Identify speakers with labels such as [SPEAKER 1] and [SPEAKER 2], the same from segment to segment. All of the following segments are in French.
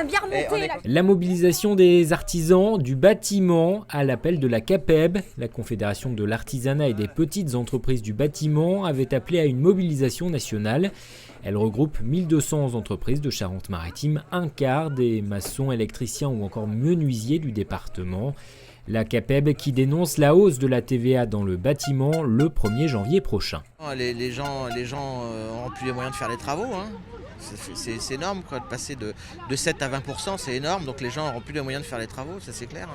[SPEAKER 1] même bien remonté là.
[SPEAKER 2] La mobilisation des artisans du bâtiment à l'appel de la CAPEB, la Confédération de l'artisanat et des petites entreprises du bâtiment, avait appelé à une mobilisation nationale. Elle regroupe 1200 entreprises de Charente-Maritime, un quart des maçons, électriciens ou encore menuisiers du département. La CAPEB qui dénonce la hausse de la TVA dans le bâtiment le 1er janvier prochain.
[SPEAKER 3] Les gens n'auront plus les moyens de faire les travaux. Hein. C'est énorme, quoi. De passer de 7 à 20%, c'est énorme, donc les gens n'auront plus les moyens de faire les travaux, ça c'est clair.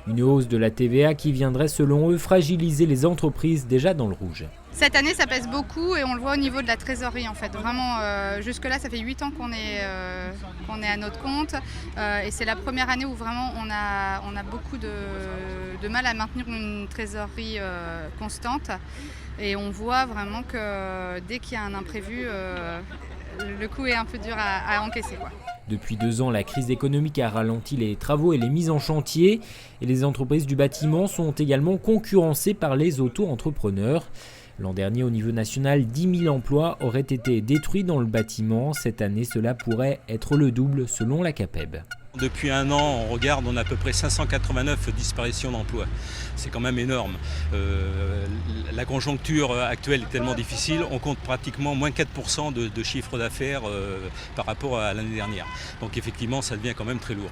[SPEAKER 2] Une hausse de la TVA qui viendrait selon eux fragiliser les entreprises déjà dans le rouge.
[SPEAKER 4] Cette année ça pèse beaucoup et on le voit au niveau de la trésorerie en fait. Vraiment jusque là ça fait 8 ans qu'on est à notre compte et c'est la première année où vraiment on a beaucoup de mal à maintenir une trésorerie constante et on voit vraiment que dès qu'il y a un imprévu le coût est un peu dur à encaisser, quoi.
[SPEAKER 2] Depuis 2 ans, la crise économique a ralenti les travaux et les mises en chantier. Et les entreprises du bâtiment sont également concurrencées par les auto-entrepreneurs. L'an dernier, au niveau national, 10 000 emplois auraient été détruits dans le bâtiment. Cette année, cela pourrait être le double selon la CAPEB.
[SPEAKER 5] Depuis 1 an, on a à peu près 589 disparitions d'emplois. C'est quand même énorme. La conjoncture actuelle est tellement difficile, on compte pratiquement moins 4% de chiffre d'affaires par rapport à l'année dernière. Donc effectivement, ça devient quand même très lourd.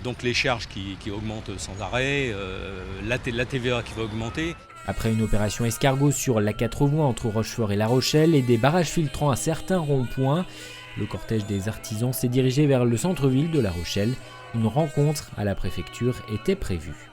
[SPEAKER 5] Donc les charges qui augmentent sans arrêt, la TVA qui va augmenter.
[SPEAKER 2] Après une opération escargot sur la 4 voies entre Rochefort et La Rochelle et des barrages filtrants à certains ronds-points, le cortège des artisans s'est dirigé vers le centre-ville de La Rochelle. Une rencontre à la préfecture était prévue.